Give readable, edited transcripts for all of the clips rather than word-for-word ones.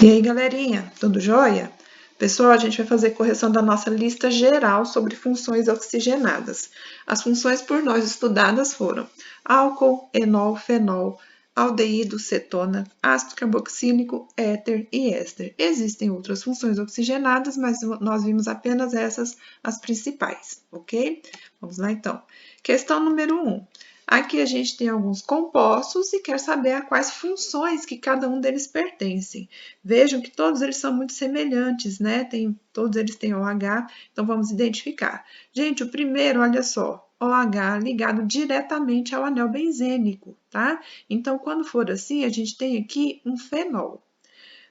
E aí, galerinha, tudo jóia? Pessoal, a gente vai fazer correção da nossa lista geral sobre funções oxigenadas. As funções por nós estudadas foram álcool, enol, fenol, aldeído, cetona, ácido carboxílico, éter e éster. Existem outras funções oxigenadas, mas nós vimos apenas essas, as principais, ok? Vamos lá, então. Questão número 1. Aqui a gente tem alguns compostos e quer saber a quais funções que cada um deles pertencem. Vejam que todos eles são muito semelhantes, né? Todos eles têm OH, então vamos identificar. Gente, o primeiro, olha só, OH ligado diretamente ao anel benzênico, tá? Então, quando for assim, a gente tem aqui um fenol.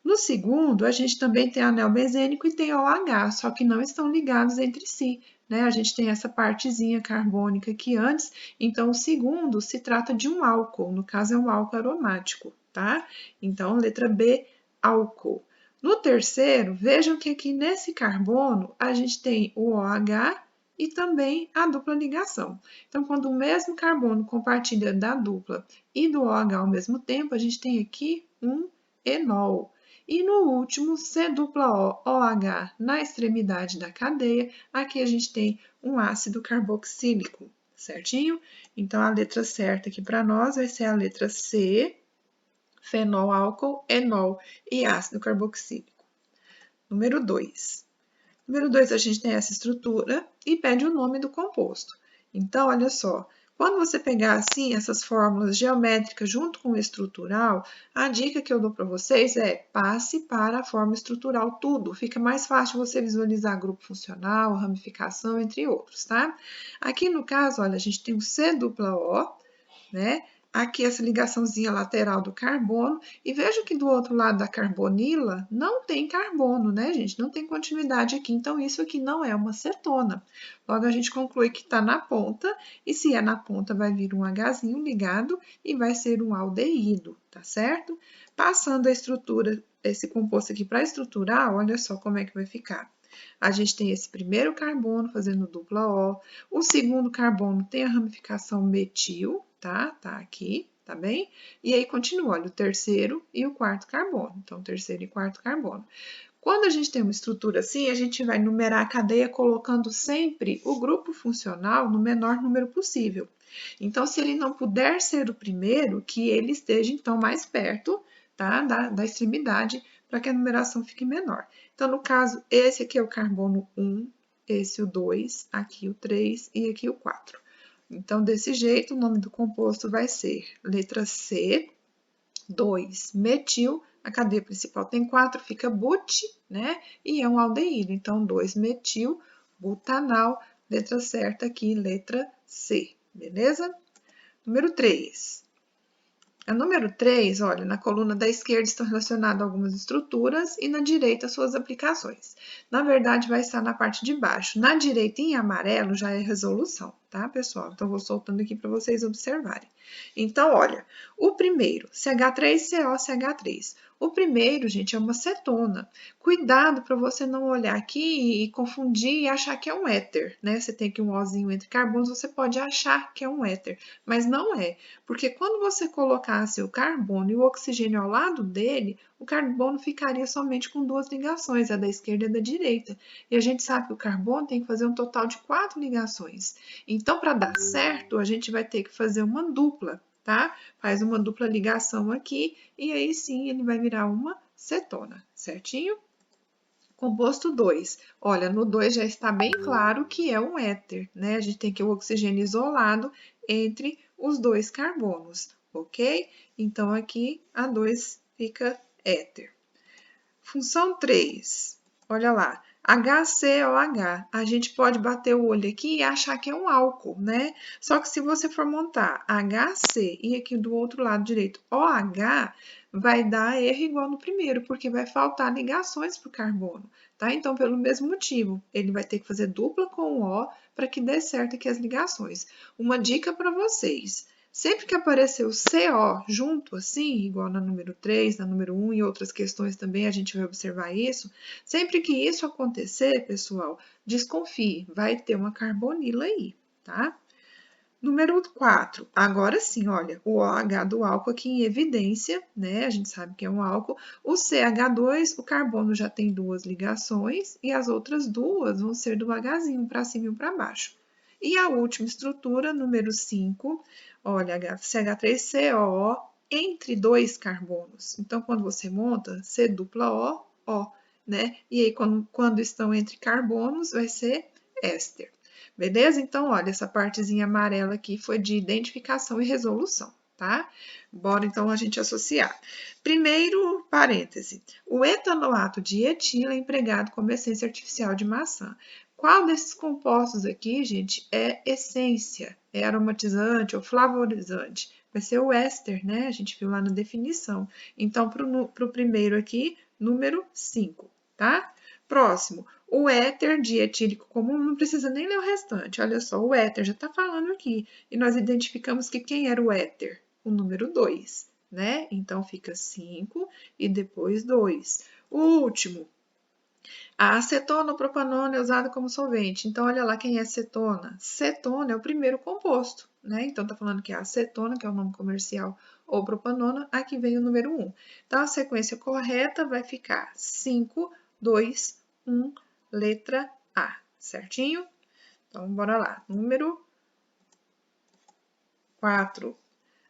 No segundo, a gente também tem anel benzênico e tem OH, só que não estão ligados entre si, né? A gente tem essa partezinha carbônica aqui antes, então o segundo se trata de um álcool, no caso é um álcool aromático, tá? Então, letra B, álcool. No terceiro, vejam que aqui nesse carbono a gente tem o OH e também a dupla ligação. Então, quando o mesmo carbono compartilha da dupla e do OH ao mesmo tempo, a gente tem aqui um enol. E no último, C-O, OH na extremidade da cadeia, aqui a gente tem um ácido carboxílico, certinho? Então, a letra certa aqui para nós vai ser a letra C, fenol, álcool, enol e ácido carboxílico. Número 2. Número 2, a gente tem essa estrutura e pede o nome do composto. Então, olha só, quando você pegar assim essas fórmulas geométricas junto com o estrutural, a dica que eu dou para vocês é passe para a fórmula estrutural tudo. Fica mais fácil você visualizar grupo funcional, ramificação, entre outros, tá? Aqui no caso, olha, a gente tem o C-O, né? Aqui essa ligaçãozinha lateral do carbono, e veja que do outro lado da carbonila não tem carbono, né, gente? Não tem continuidade aqui, então isso aqui não é uma cetona. Logo, a gente conclui que está na ponta, e se é na ponta, vai vir um Hzinho ligado e vai ser um aldeído, tá certo? Passando a estrutura, esse composto aqui para estruturar, olha só como é que vai ficar. A gente tem esse primeiro carbono fazendo dupla O, o segundo carbono tem a ramificação metil, tá? Tá aqui, tá bem? E aí continua, olha, o terceiro e o quarto carbono. Então, terceiro e quarto carbono. Quando a gente tem uma estrutura assim, a gente vai numerar a cadeia colocando sempre o grupo funcional no menor número possível. Então, se ele não puder ser o primeiro, que ele esteja, então, mais perto, tá? Da extremidade, para que a numeração fique menor. Então, no caso, esse aqui é o carbono 1, esse o 2, aqui o 3 e aqui o 4. Então, desse jeito, o nome do composto vai ser letra C, 2, metil, a cadeia principal tem 4, fica but, né? E é um aldeído, então 2-metil, butanal, letra certa aqui, letra C, beleza? Número 3. A número 3, olha, na coluna da esquerda estão relacionadas algumas estruturas e na direita suas aplicações. Na verdade, vai estar na parte de baixo. Na direita, em amarelo, já é resolução, tá, pessoal? Então, vou soltando aqui para vocês observarem. Então, olha, o primeiro, CH3COCH3. O primeiro, gente, é uma cetona. Cuidado para você não olhar aqui e confundir e achar que é um éter, né? Você tem aqui um Ozinho entre carbonos, você pode achar que é um éter, mas não é. Porque quando você colocasse o carbono e o oxigênio ao lado dele, o carbono ficaria somente com duas ligações, a da esquerda e a da direita. E a gente sabe que o carbono tem que fazer um total de 4 ligações. Então, para dar certo, a gente vai ter que fazer uma dupla, tá? Faz uma dupla ligação aqui e aí sim ele vai virar uma cetona, certinho? Composto 2. Olha, no 2 já está bem claro que é um éter, né? A gente tem aqui o oxigênio isolado entre os dois carbonos, ok? Então, aqui a 2 fica éter. Função 3. Olha lá. HCOH. A gente pode bater o olho aqui e achar que é um álcool, né? Só que se você for montar HC e aqui do outro lado direito OH, vai dar R igual no primeiro, porque vai faltar ligações para o carbono, tá? Então, pelo mesmo motivo, ele vai ter que fazer dupla com o O para que dê certo aqui as ligações. Uma dica para vocês. Sempre que aparecer o CO junto, assim, igual na número 3, na número 1 e outras questões também, a gente vai observar isso. Sempre que isso acontecer, pessoal, desconfie, vai ter uma carbonila aí, tá? Número 4, agora sim, olha, o OH do álcool aqui em evidência, né? A gente sabe que é um álcool. O CH2, o carbono já tem duas ligações e as outras duas vão ser do Hzinho, para cima e para baixo. E a última estrutura, número 5, olha, CH3COO entre dois carbonos. Então, quando você monta, C dupla O, né? E aí, quando estão entre carbonos, vai ser éster. Beleza? Então, olha, essa partezinha amarela aqui foi de identificação e resolução, tá? Bora, então, a gente associar. Primeiro, parêntese. O etanoato de etila é empregado como essência artificial de maçã. Qual desses compostos aqui, gente, é essência? É aromatizante ou flavorizante? Vai ser o éster, né? A gente viu lá na definição. Então, para o primeiro aqui, número 5, tá? Próximo, o éter dietílico comum, não precisa nem ler o restante. Olha só, o éter já está falando aqui. E nós identificamos que quem era o éter? O número 2, né? Então, fica 5 e depois 2. O último, a acetona ou propanona é usada como solvente. Então, olha lá quem é cetona. Cetona é o primeiro composto, né? Então, tá falando que é a acetona, que é o nome comercial, ou propanona, aqui vem o número 1. Então, a sequência correta vai ficar 5, 2, 1, letra A, certinho? Então, bora lá. Número 4.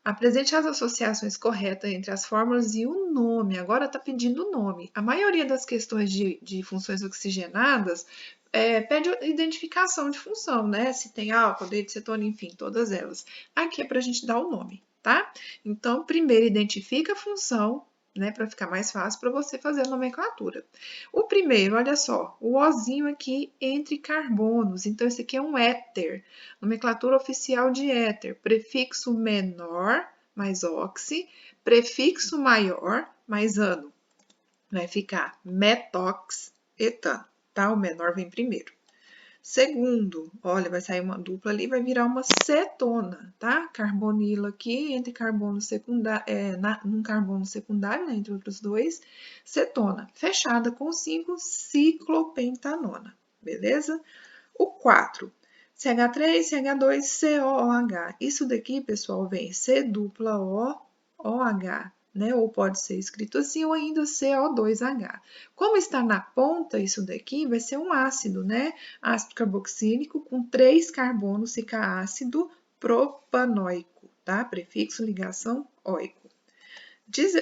Apresente as associações corretas entre as fórmulas e o nome. Agora está pedindo o nome. A maioria das questões de funções oxigenadas pede identificação de função, né? Se tem álcool, cetona, enfim, todas elas. Aqui é para a gente dar o nome, tá? Então, primeiro identifica a função, né? Para ficar mais fácil para você fazer a nomenclatura. O primeiro, olha só, o Ozinho aqui entre carbonos. Então, esse aqui é um éter. Nomenclatura oficial de éter. Prefixo menor mais oxi, prefixo maior mais ano. Vai ficar metox etano, tá? O menor vem primeiro. Segundo, olha, vai sair uma dupla ali, vai virar uma cetona, tá? Carbonilo aqui, entre carbono secundário, num carbono secundário, né, entre outros dois, cetona, fechada com 5, ciclopentanona, beleza? O 4, CH3, CH2, COOH. Isso daqui, pessoal, vem C dupla O, OH, né? Ou pode ser escrito assim, ou ainda CO2H. Como está na ponta isso daqui, vai ser um ácido, né? Ácido carboxílico com 3 carbonos, fica ácido propanoico, tá? Prefixo ligação oico.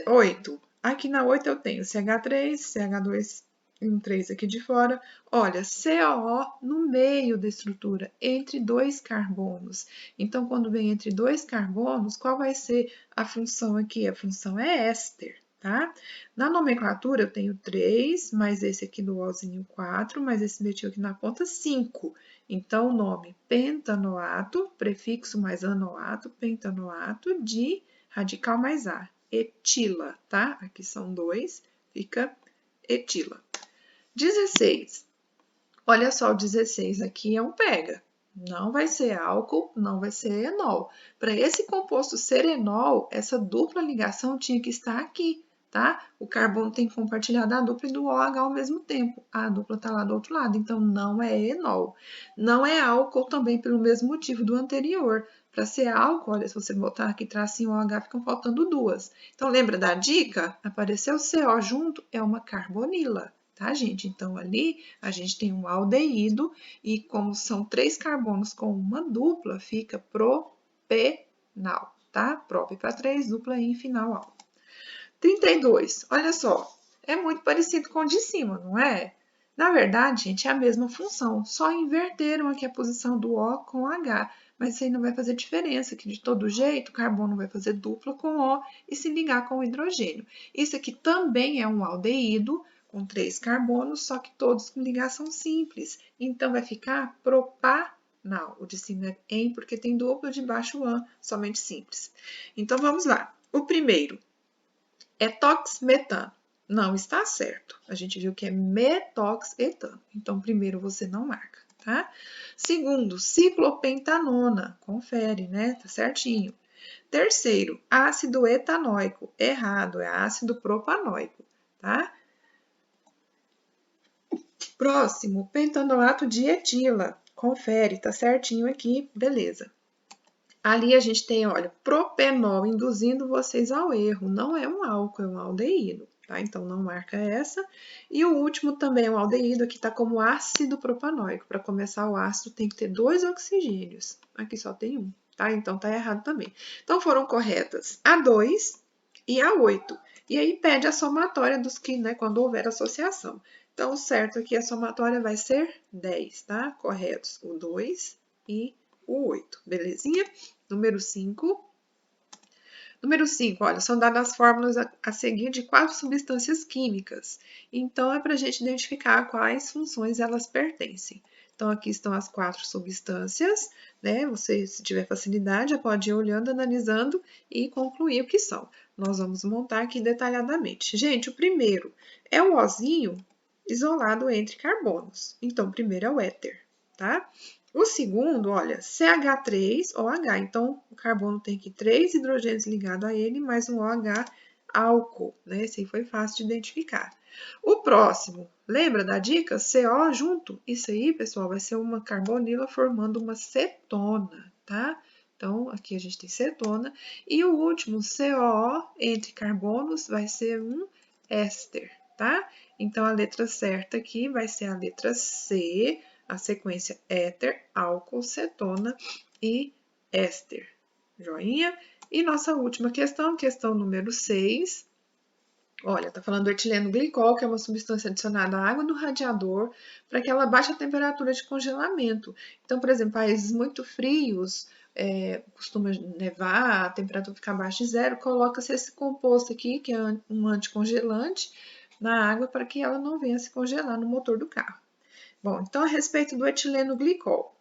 8. Aqui na 8 eu tenho CH3, CH2 e um 3 aqui de fora. Olha, COO no meio da estrutura, entre dois carbonos. Então, quando vem entre dois carbonos, qual vai ser a função aqui? A função é éster, tá? Na nomenclatura, eu tenho 3, mais esse aqui do Ozinho 4, mais esse metil aqui na ponta 5. Então, o nome pentanoato, prefixo mais anoato, pentanoato de radical mais A, etila, tá? Aqui são 2, fica etila. 16. Olha só, o 16 aqui é um pega. Não vai ser álcool, não vai ser enol. Para esse composto ser enol, essa dupla ligação tinha que estar aqui, tá? O carbono tem que compartilhar da dupla e do OH ao mesmo tempo. A dupla está lá do outro lado, então não é enol. Não é álcool também pelo mesmo motivo do anterior. Para ser álcool, olha, se você botar aqui tracinho OH, ficam faltando duas. Então, lembra da dica? Apareceu CO junto, é uma carbonila, tá, gente? Então, ali a gente tem um aldeído e como são 3 carbonos com uma dupla, fica propenal, tá? Prop para 3, dupla em final alto. 32, olha só, é muito parecido com o de cima, não é? Na verdade, gente, é a mesma função, só inverteram aqui a posição do O com H, mas isso aí não vai fazer diferença, que de todo jeito o carbono vai fazer dupla com O e se ligar com o hidrogênio. Isso aqui também é um aldeído com 3 carbonos, só que todos com ligação simples. Então, vai ficar propanal. O de cima é em porque tem dupla, de baixo an, somente simples. Então, vamos lá. O primeiro, etoxmetano. Não está certo. A gente viu que é metoxetano. Então, primeiro você não marca, tá? Segundo, ciclopentanona. Confere, né? Tá certinho. Terceiro, ácido etanóico. Errado, é ácido propanoico, tá? Próximo, pentanoato de etila. Confere, tá certinho aqui, beleza. Ali a gente tem, olha, propenol induzindo vocês ao erro. Não é um álcool, é um aldeído, tá? Então não marca essa. E o último também é um aldeído, aqui tá como ácido propanóico. Para começar o ácido tem que ter 2 oxigênios. Aqui só tem um, tá? Então tá errado também. Então foram corretas a 2 e a 8. E aí pede a somatória dos que, né, quando houver associação. Então, o certo aqui, a somatória vai ser 10, tá? Corretos o 2 e o 8, belezinha? Número 5. Número 5, olha, são dadas as fórmulas a seguir de 4 substâncias químicas. Então, é para a gente identificar quais funções elas pertencem. Então, aqui estão as 4 substâncias, né? Você, se tiver facilidade, já pode ir olhando, analisando e concluir o que são. Nós vamos montar aqui detalhadamente. Gente, o primeiro é o Ozinho isolado entre carbonos. Então, o primeiro é o éter, tá? O segundo, olha, CH3OH. Então, o carbono tem aqui 3 hidrogênios ligados a ele, mais um OH álcool, né? Esse aí foi fácil de identificar. O próximo, lembra da dica? CO junto. Isso aí, pessoal, vai ser uma carbonila formando uma cetona, tá? Então, aqui a gente tem cetona. E o último, COO, entre carbonos, vai ser um éster, tá? Então, a letra certa aqui vai ser a letra C, a sequência éter, álcool, cetona e éster. Joinha? E nossa última questão, questão número 6. Olha, tá falando do etileno glicol, que é uma substância adicionada à água do radiador para que ela baixe a temperatura de congelamento. Então, por exemplo, países muito frios, costuma nevar, a temperatura fica abaixo de zero, coloca-se esse composto aqui, que é um anticongelante, na água para que ela não venha se congelar no motor do carro. Bom, então a respeito do etileno glicol,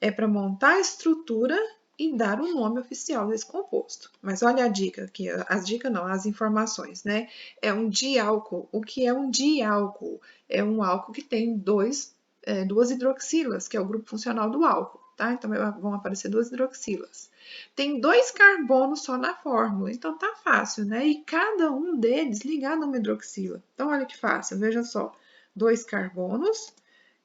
é para montar a estrutura e dar o nome oficial desse composto. Mas olha a dica aqui, as dicas não, as informações, né? É um diálcool. O que é um diálcool? É um álcool que tem duas hidroxilas, que é o grupo funcional do álcool, tá? Então vão aparecer 2 hidroxilas. Tem 2 carbonos só na fórmula, então tá fácil, né? E cada um deles ligado a uma hidroxila. Então olha que fácil, veja só. 2 carbonos,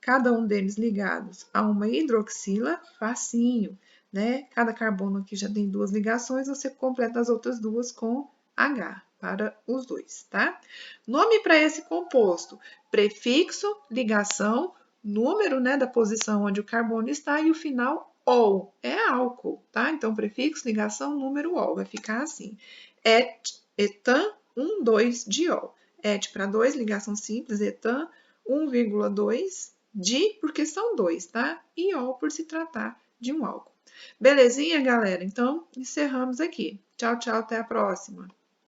cada um deles ligados a uma hidroxila, facinho, né? Cada carbono aqui já tem 2 ligações, você completa as outras 2 com H para os 2, tá? Nome para esse composto: prefixo, ligação, número, né, da posição onde o carbono está e o final ol, é álcool, tá? Então, prefixo, ligação, número ol, vai ficar assim: etan 1,2-diol. Et para 2, ligação simples, etan 1,2 di, porque são 2, tá? E ol por se tratar de um álcool. Belezinha, galera? Então, encerramos aqui. Tchau, tchau, até a próxima.